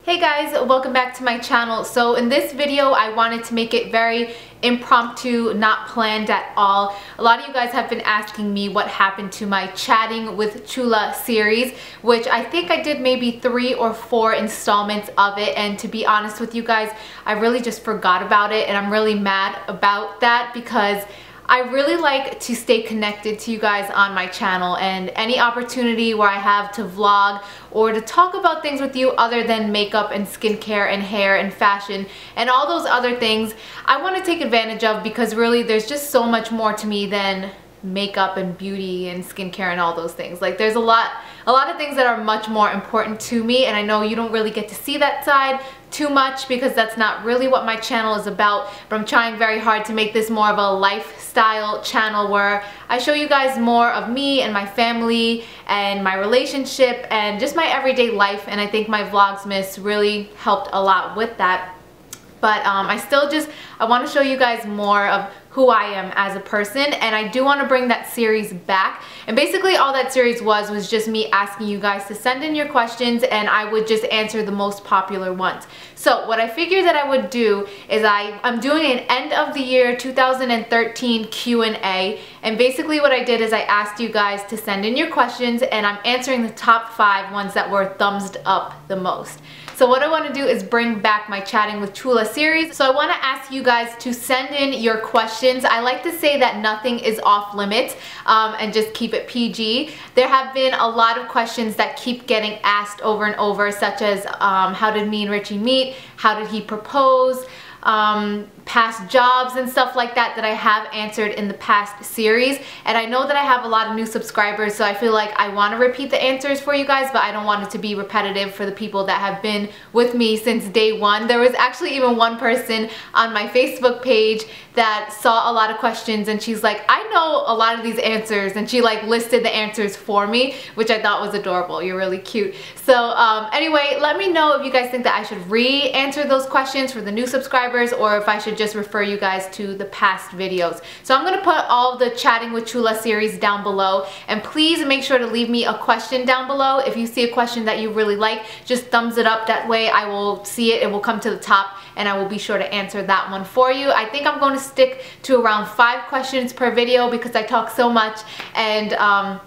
Hey guys, welcome back to my channel. So in this video I wanted to make it very impromptu, not planned at all. A lot of you guys have been asking me what happened to my Chatting with Chula series, which I think I did maybe 3 or 4 installments of it, and to be honest with you guys, I really just forgot about it, and I'm really mad about that because I really like to stay connected to you guys on my channel, and any opportunity where I have to vlog or to talk about things with you other than makeup and skincare and hair and fashion and all those other things, I want to take advantage of, because really there's just so much more to me than makeup and beauty and skincare and all those things. Like, there's a lot of things that are much more important to me, and I know you don't really get to see that side too much because that's not really what my channel is about, but I'm trying very hard to make this more of a lifestyle channel where I show you guys more of me and my family and my relationship and just my everyday life, and I think my Vlogmas really helped a lot with that. But I want to show you guys more of who I am as a person, and I do want to bring that series back. And basically all that series was just me asking you guys to send in your questions, and I would just answer the most popular ones. So what I figured that I would do is I'm doing an end of the year 2013 Q&A, and basically what I did is I asked you guys to send in your questions, and I'm answering the top 5 ones that were thumbs up the most. So what I want to do is bring back my Chatting with Chula series. So I want to ask you guys to send in your questions. I like to say that nothing is off limits, and just keep it PG. There have been a lot of questions that keep getting asked over and over, such as how did me and Richie meet? How did he propose? Past jobs and stuff like that I have answered in the past series, and I know that I have a lot of new subscribers, so I feel like I want to repeat the answers for you guys, but I don't want it to be repetitive for the people that have been with me since day one. There was actually even one person on my Facebook page that saw a lot of questions, and she's like, I know a lot of these answers, and she like listed the answers for me, which I thought was adorable. You're really cute. So anyway, let me know if you guys think that I should re-answer those questions for the new subscribers, or if I should just refer you guys to the past videos. So I'm going to put all the Chatting with Chula series down below, and please make sure to leave me a question down below. If you see a question that you really like, just thumbs it up. That way I will see it, it will come to the top, and I will be sure to answer that one for you. I think I'm going to stick to around 5 questions per video because I talk so much, and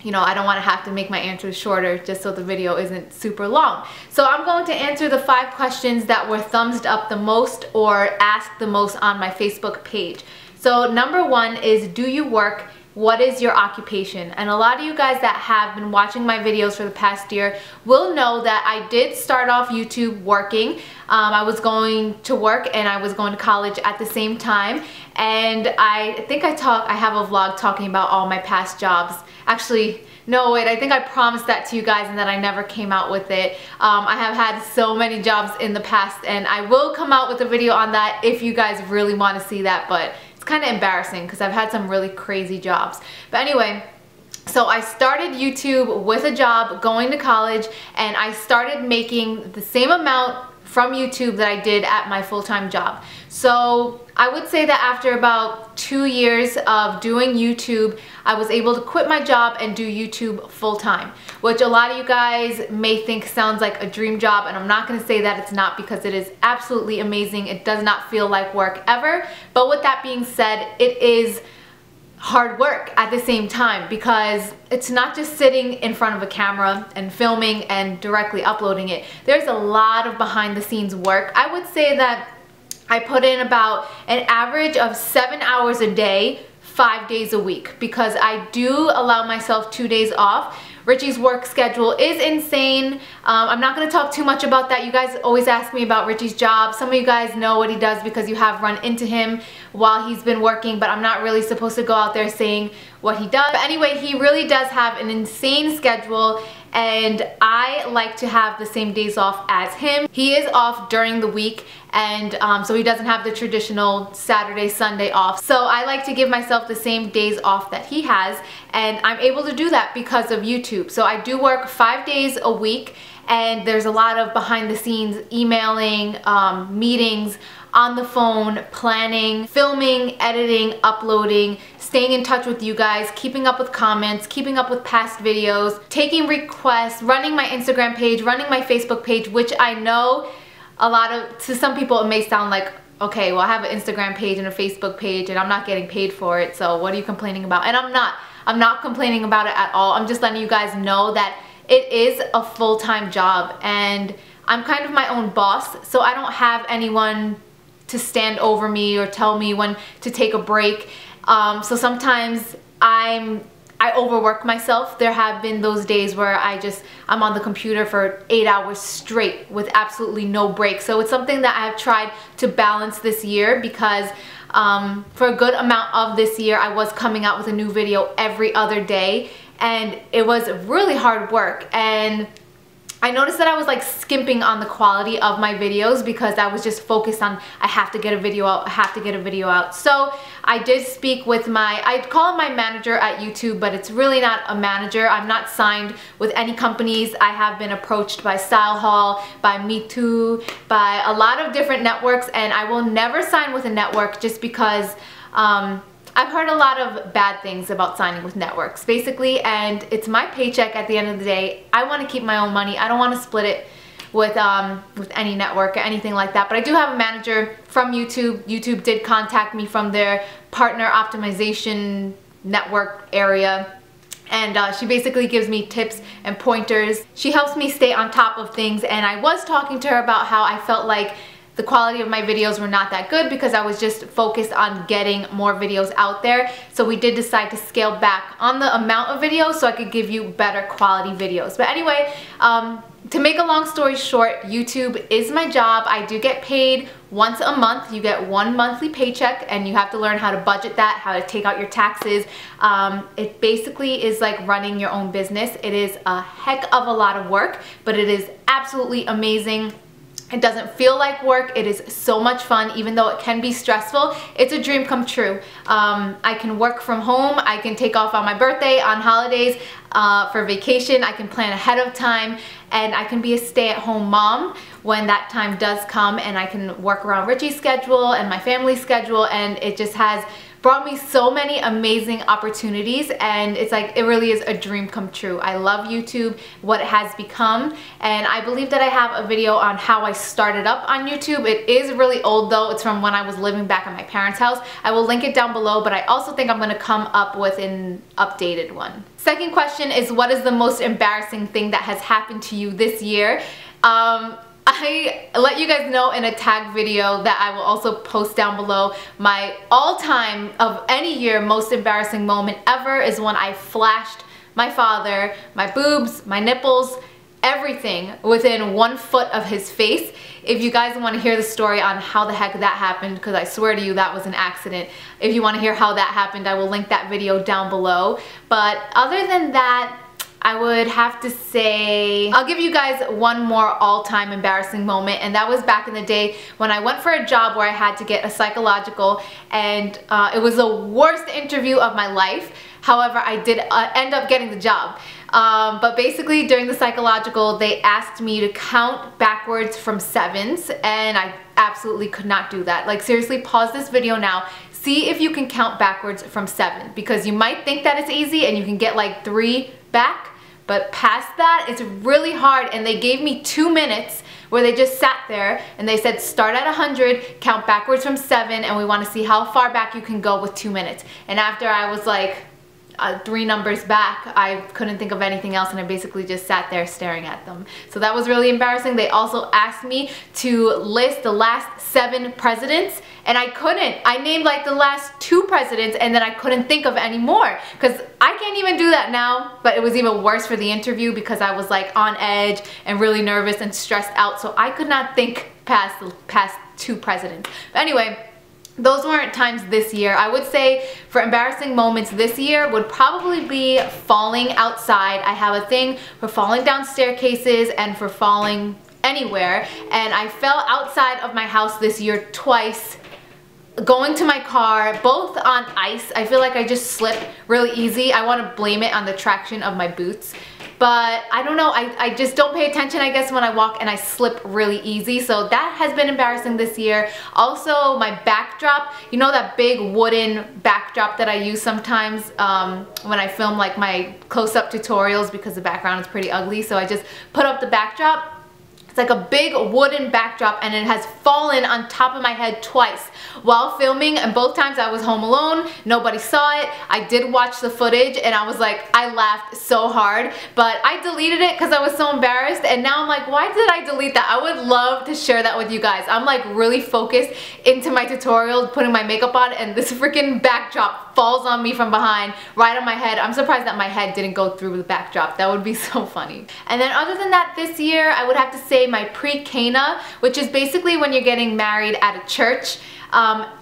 you know, I don't want to have to make my answers shorter just so the video isn't super long. So I'm going to answer the 5 questions that were thumbs up the most or asked the most on my Facebook page. So number 1 is, do you work? What is your occupation? And a lot of you guys that have been watching my videos for the past year will know that I did start off YouTube working. I was going to work and I was going to college at the same time, and I think I have a vlog talking about all my past jobs. Actually, no, wait, I think I promised that to you guys and then I never came out with it. I have had so many jobs in the past, and I will come out with a video on that if you guys really want to see that, but it's kind of embarrassing because I've had some really crazy jobs. But anyway, so I started YouTube with a job, going to college, and I started making the same amount from YouTube that I did at my full-time job. So I would say that after about 2 years of doing YouTube, I was able to quit my job and do YouTube full-time, which a lot of you guys may think sounds like a dream job, and I'm not going to say that it's not, because it is absolutely amazing. It does not feel like work ever, but with that being said, it is hard work at the same time, because it's not just sitting in front of a camera and filming and directly uploading it. There's a lot of behind the scenes work. I would say that I put in about an average of 7 hours a day, 5 days a week, because I do allow myself 2 days off. Richie's work schedule is insane. I'm not going to talk too much about that. You guys always ask me about Richie's job. Some of you guys know what he does because you have run into him while he's been working, but I'm not really supposed to go out there saying what he does. But anyway, he really does have an insane schedule, and I like to have the same days off as him. He is off during the week, and so he doesn't have the traditional Saturday, Sunday off. So I like to give myself the same days off that he has, and I'm able to do that because of YouTube. So I do work 5 days a week, and there's a lot of behind the scenes emailing, meetings, on the phone, planning, filming, editing, uploading, staying in touch with you guys, keeping up with comments, keeping up with past videos, taking requests, running my Instagram page, running my Facebook page, which I know to some people it may sound like, okay, well I have an Instagram page and a Facebook page and I'm not getting paid for it, so what are you complaining about? And I'm not complaining about it at all. I'm just letting you guys know that it is a full-time job and I'm kind of my own boss, so I don't have anyone to stand over me or tell me when to take a break. So sometimes I overwork myself. There have been those days where I'm on the computer for 8 hours straight with absolutely no break. So it's something that I've tried to balance this year because for a good amount of this year I was coming out with a new video every other day, and it was really hard work. And I noticed that I was like skimping on the quality of my videos because I was just focused on I have to get a video out, I have to get a video out. So I did speak with I'd call him my manager at YouTube, but it's really not a manager. I'm not signed with any companies. I have been approached by Style Hall, by Me Too, by a lot of different networks, and I will never sign with a network just because I've heard a lot of bad things about signing with networks, basically, and it's my paycheck at the end of the day. I want to keep my own money. I don't want to split it with any network or anything like that. But I do have a manager from YouTube. YouTube did contact me from their partner optimization network area, and she basically gives me tips and pointers. She helps me stay on top of things, and I was talking to her about how I felt like the quality of my videos were not that good because I was just focused on getting more videos out there. So we did decide to scale back on the amount of videos so I could give you better quality videos. But anyway, to make a long story short, YouTube is my job. I do get paid once a month. You get one monthly paycheck and you have to learn how to budget that, how to take out your taxes. It basically is like running your own business. It is a heck of a lot of work, but it is absolutely amazing. It doesn't feel like work. It is so much fun, even though it can be stressful. It's a dream come true. I can work from home. I can take off on my birthday, on holidays, for vacation. I can plan ahead of time, and I can be a stay-at-home mom when that time does come, and I can work around Richie's schedule and my family's schedule, and it just has brought me so many amazing opportunities, and it's like it really is a dream come true. I love YouTube, what it has become, and I believe that I have a video on how I started up on YouTube. It is really old though. It's from when I was living back at my parents' house. I will link it down below, but I also think I'm going to come up with an updated one. Second question is, what is the most embarrassing thing that has happened to you this year? I let you guys know in a tag video that I will also post down below. My all-time of any year most embarrassing moment ever is when I flashed my father, my boobs, my nipples, everything within 1 foot of his face. If you guys want to hear the story on how the heck that happened, because I swear to you that was an accident, if you want to hear how that happened, I will link that video down below. But other than that, I would have to say, I'll give you guys one more all-time embarrassing moment, and that was back in the day when I went for a job where I had to get a psychological, and it was the worst interview of my life. However, I did end up getting the job. But basically during the psychological, they asked me to count backwards from 7s, and I absolutely could not do that. Like, seriously, pause this video now. See if you can count backwards from 7, because you might think that it's easy and you can get like 3 back, but past that it's really hard. And they gave me 2 minutes where they just sat there and they said, start at 100, count backwards from 7, and we want to see how far back you can go with 2 minutes. And after I was like 3 numbers back, I couldn't think of anything else, and I basically just sat there staring at them. So that was really embarrassing. They also asked me to list the last 7 presidents, and I couldn't. I named like the last 2 presidents, and then I couldn't think of any more, because I can't even do that now. But it was even worse for the interview because I was like on edge and really nervous and stressed out, so I could not think past 2 presidents. But anyway, those weren't times this year. I would say for embarrassing moments this year would probably be falling outside. I have a thing for falling down staircases and for falling anywhere, and I fell outside of my house this year twice, going to my car, both on ice. I feel like I just slip really easy. I want to blame it on the traction of my boots. but I don't know, I just don't pay attention, I guess, when I walk, and I slip really easy. So that has been embarrassing this year. Also, my backdrop, you know that big wooden backdrop that I use sometimes when I film like my close-up tutorials, because the background is pretty ugly. So I just put up the backdrop. It's like a big wooden backdrop, and it has fallen on top of my head twice while filming, and both times I was home alone. Nobody saw it. I did watch the footage, and I was like, I laughed so hard, but I deleted it because I was so embarrassed. And now I'm like, why did I delete that? I would love to share that with you guys. I'm like really focused into my tutorial, putting my makeup on, and this freaking backdrop falls on me from behind, right on my head. I'm surprised that my head didn't go through the backdrop. That would be so funny. And then other than that, this year I would have to say my PreCana, which is basically when you're getting married at a church.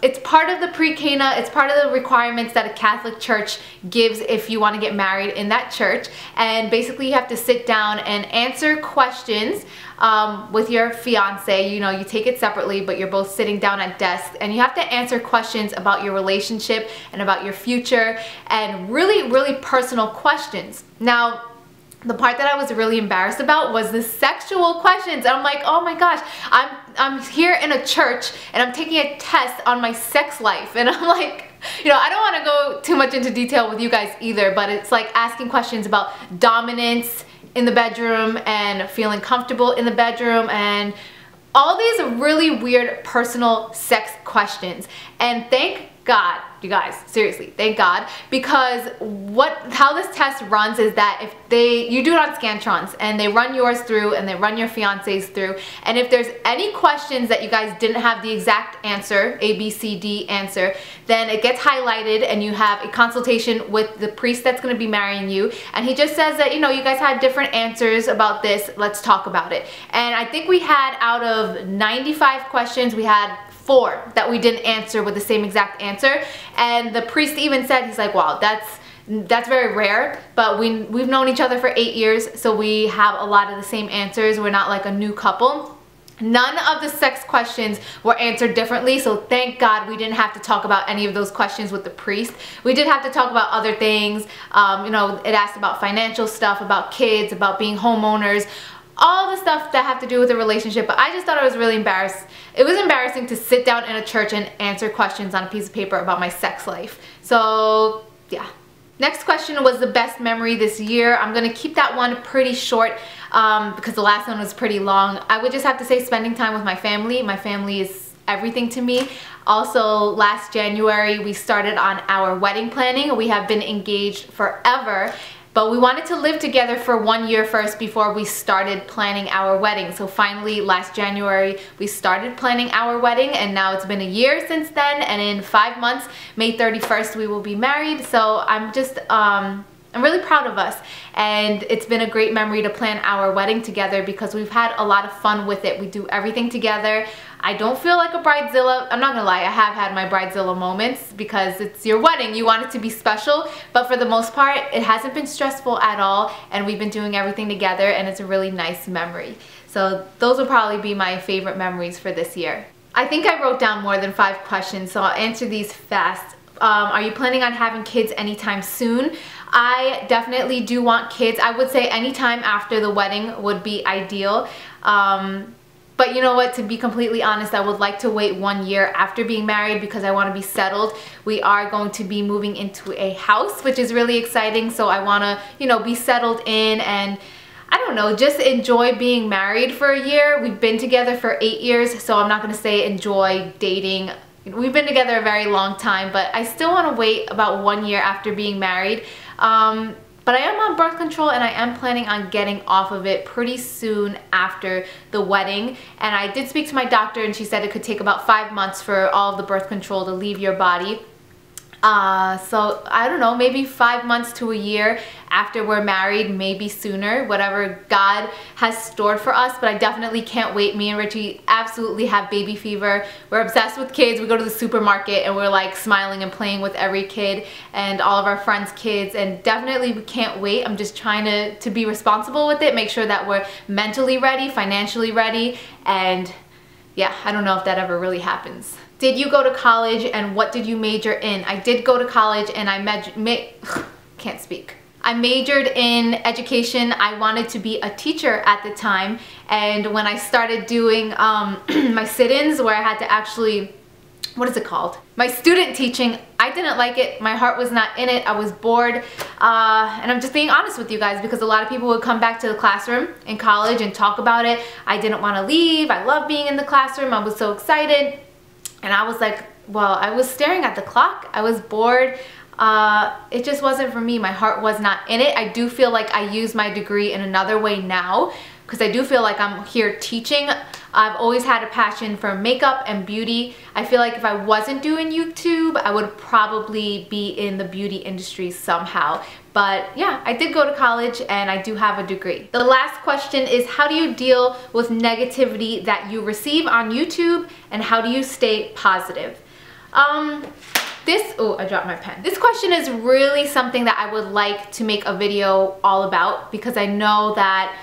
It's part of the PreCana, it's part of the requirements that a Catholic church gives if you want to get married in that church. And basically you have to sit down and answer questions with your fiance. You know, you take it separately, but you're both sitting down at desks, and you have to answer questions about your relationship and about your future, and really, really personal questions. Now, the part that I was really embarrassed about was the sexual questions. And I'm like, oh my gosh, I'm here in a church and I'm taking a test on my sex life. And I'm like, you know, I don't want to go too much into detail with you guys either, but it's like asking questions about dominance in the bedroom and feeling comfortable in the bedroom, and all these really weird personal sex questions. And thank God, you guys, seriously, thank God, because how this test runs is that if you do it on Scantrons, and they run yours through and they run your fiance's through, and if there's any questions that you guys didn't have the exact answer, A, B, C, D answer, then it gets highlighted and you have a consultation with the priest that's going to be marrying you, and he just says that, you know, you guys had different answers about this, let's talk about it. And I think we had, out of 95 questions, we had 4 that we didn't answer with the same exact answer. And the priest even said, he's like, wow, that's very rare, but we've known each other for 8 years, so we have a lot of the same answers. We're not like a new couple. None of the sex questions were answered differently, so thank God we didn't have to talk about any of those questions with the priest. We did have to talk about other things. You know, it asked about financial stuff, about kids, about being homeowners, all the stuff that have to do with the relationship. But I just thought I was really embarrassed. It was embarrassing to sit down in a church and answer questions on a piece of paper about my sex life. So yeah. Next question was the best memory this year. I'm gonna keep that one pretty short because the last one was pretty long. I would just have to say spending time with my family. My family is everything to me. Also, last January we started on our wedding planning. We have been engaged forever, but we wanted to live together for 1 year first before we started planning our wedding. So finally, last January, we started planning our wedding, and now it's been a year since then, and in 5 months, May 31st, we will be married. So I'm just, I'm really proud of us, and it's been a great memory to plan our wedding together because we've had a lot of fun with it. We do everything together. I don't feel like a bridezilla. I'm not gonna lie, I have had my bridezilla moments because it's your wedding. You want it to be special, but for the most part, it hasn't been stressful at all, and we've been doing everything together, and it's a really nice memory. So those will probably be my favorite memories for this year. I think I wrote down more than 5 questions, so I'll answer these fast. Are you planning on having kids anytime soon? I definitely do want kids. I would say anytime after the wedding would be ideal. But you know what, to be completely honest, I would like to wait 1 year after being married because I want to be settled. We are going to be moving into a house, which is really exciting. So I want to, you know, be settled in and, I don't know, just enjoy being married for a year. We've been together for 8 years, so I'm not going to say enjoy dating. We've been together a very long time, but I still want to wait about 1 year after being married. But I am on birth control, and I am planning on getting off of it pretty soon after the wedding. And I did speak to my doctor, and she said it could take about 5 months for all of the birth control to leave your body. So I don't know, maybe 5 months to a year after we're married, maybe sooner, whatever God has stored for us. But I definitely can't wait. Me and Richie absolutely have baby fever. We're obsessed with kids. We go to the supermarket and we're like smiling and playing with every kid and all of our friends' kids, and definitely we can't wait. I'm just trying to be responsible with it, make sure that we're mentally ready, financially ready, and yeah, I don't know if that ever really happens. Did you go to college, and what did you major in? I did go to college, and I can't speak. I majored in education. I wanted to be a teacher at the time, and when I started doing my sit-ins where I had to actually, what is it called? My student teaching, I didn't like it. My heart was not in it. I was bored. And I'm just being honest with you guys, because a lot of people would come back to the classroom in college and talk about it. I didn't want to leave. I love being in the classroom. I was so excited. And I was like, well, I was staring at the clock. I was bored. It just wasn't for me. My heart was not in it. I do feel like I use my degree in another way now, because I do feel like I'm here teaching. I've always had a passion for makeup and beauty. I feel like if I wasn't doing YouTube, I would probably be in the beauty industry somehow. But yeah, I did go to college and I do have a degree. The last question is, how do you deal with negativity that you receive on YouTube, and how do you stay positive? Oh, I dropped my pen. This question is really something that I would like to make a video all about, because I know that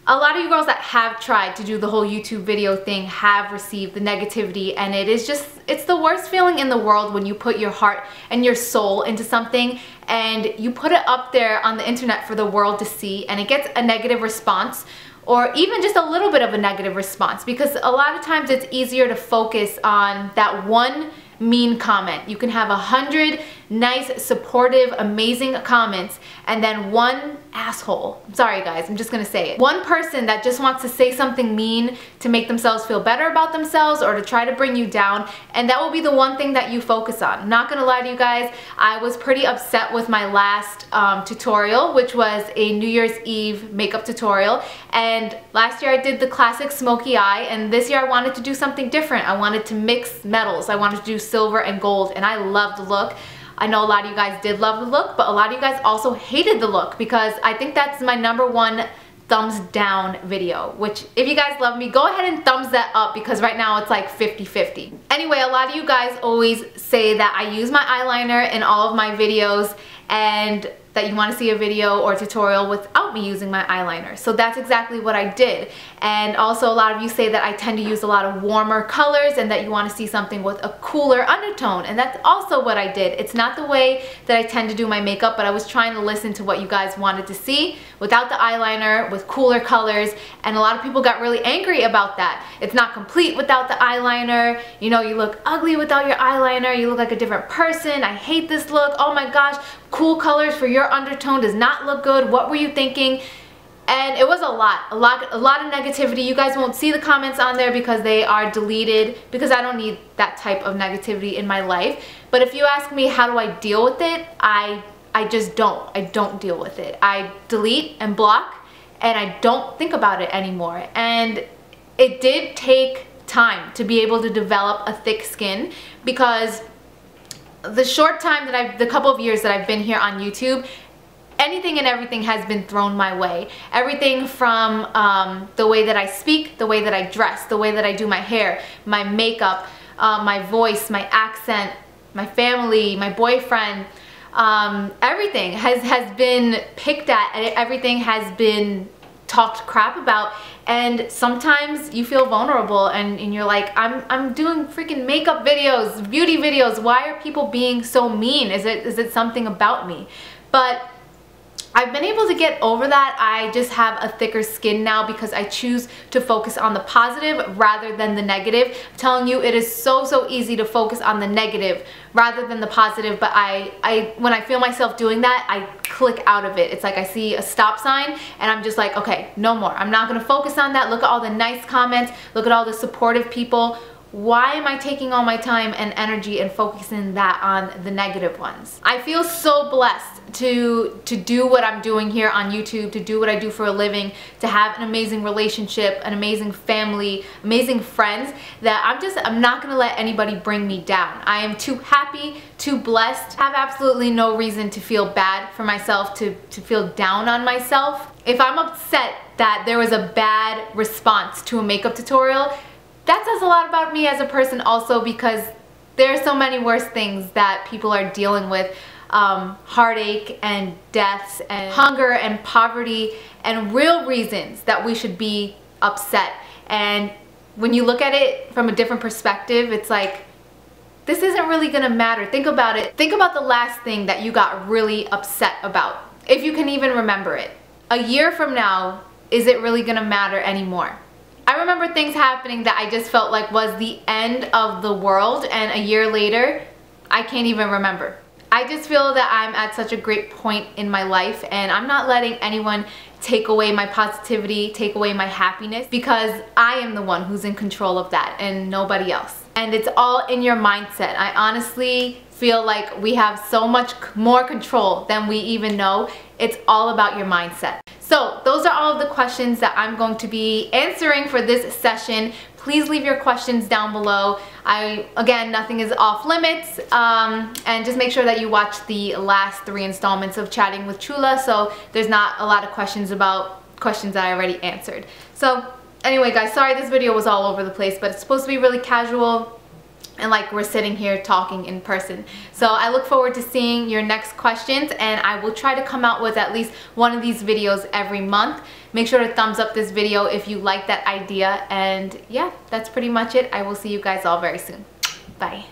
a lot of you girls that have tried to do the whole YouTube video thing have received the negativity, and it is just, it's the worst feeling in the world when you put your heart and your soul into something and you put it up there on the internet for the world to see, and it gets a negative response, or even just a little bit of a negative response, because a lot of times it's easier to focus on that one mean comment. You can have 100 nice, supportive, amazing comments, and then one asshole, I'm sorry guys, I'm just gonna say it, one person that just wants to say something mean to make themselves feel better about themselves or to try to bring you down, and that will be the one thing that you focus on. I'm not gonna lie to you guys, I was pretty upset with my last tutorial, which was a New Year's Eve makeup tutorial, and last year I did the classic smoky eye, and this year I wanted to do something different. I wanted to mix metals. I wanted to do silver and gold, and I love the look. I know a lot of you guys did love the look, but a lot of you guys also hated the look, because I think that's my #1 thumbs down video, which if you guys love me, go ahead and thumbs that up, because right now it's like 50-50. Anyway, a lot of you guys always say that I use my eyeliner in all of my videos, and that you want to see a video or tutorial without me using my eyeliner. So that's exactly what I did. And also a lot of you say that I tend to use a lot of warmer colors and that you want to see something with a cooler undertone, and that's also what I did. It's not the way that I tend to do my makeup, but I was trying to listen to what you guys wanted to see without the eyeliner, with cooler colors, and a lot of people got really angry about that. It's not complete without the eyeliner, you know, you look ugly without your eyeliner, you look like a different person, I hate this look, oh my gosh, cool colors for your undertone does not look good, what were you thinking? And it was a lot of negativity. You guys won't see the comments on there because they are deleted, because I don't need that type of negativity in my life. But if you ask me how do I deal with it, I just don't. I don't deal with it. I delete and block, and I don't think about it anymore. And it did take time to be able to develop a thick skin, because the short time that the couple of years that I've been here on YouTube, anything and everything has been thrown my way. Everything from the way that I speak, the way that I dress, the way that I do my hair, my makeup, my voice, my accent, my family, my boyfriend, everything has been picked at, and everything has been talked crap about, and sometimes you feel vulnerable and you're like, I'm doing freaking makeup videos, beauty videos, why are people being so mean? Is it something about me? But I've been able to get over that. I just have a thicker skin now because I choose to focus on the positive rather than the negative. I'm telling you, it is so easy to focus on the negative rather than the positive, but when I feel myself doing that, I click out of it. It's like I see a stop sign and I'm just like, okay, no more. I'm not gonna focus on that. Look at all the nice comments, look at all the supportive people. Why am I taking all my time and energy and focusing that on the negative ones? I feel so blessed to do what I'm doing here on YouTube, to do what I do for a living, to have an amazing relationship, an amazing family, amazing friends, that I'm not gonna let anybody bring me down. I am too happy, too blessed, have absolutely no reason to feel bad for myself, to feel down on myself. If I'm upset that there was a bad response to a makeup tutorial, that says a lot about me as a person also, because there are so many worse things that people are dealing with. Heartache and deaths and hunger and poverty and real reasons that we should be upset. And when you look at it from a different perspective, it's like, this isn't really gonna matter. Think about it. Think about the last thing that you got really upset about. if you can even remember it. A year from now, is it really gonna matter anymore? I remember things happening that I just felt like was the end of the world, and a year later, I can't even remember. I just feel that I'm at such a great point in my life, and I'm not letting anyone take away my positivity, take away my happiness, because I am the one who's in control of that and nobody else. And it's all in your mindset. I honestly feel like we have so much more control than we even know. It's all about your mindset. So those are all of the questions that I'm going to be answering for this session. Please leave your questions down below. Again, nothing is off limits, and just make sure that you watch the last 3 installments of Chatting with Chula, so there's not a lot of questions about questions that I already answered. So anyway guys, sorry this video was all over the place, but it's supposed to be really casual and like we're sitting here talking in person. So I look forward to seeing your next questions, and I will try to come out with at least one of these videos every month. Make sure to thumbs up this video if you like that idea, and yeah, that's pretty much it. I will see you guys all very soon. Bye.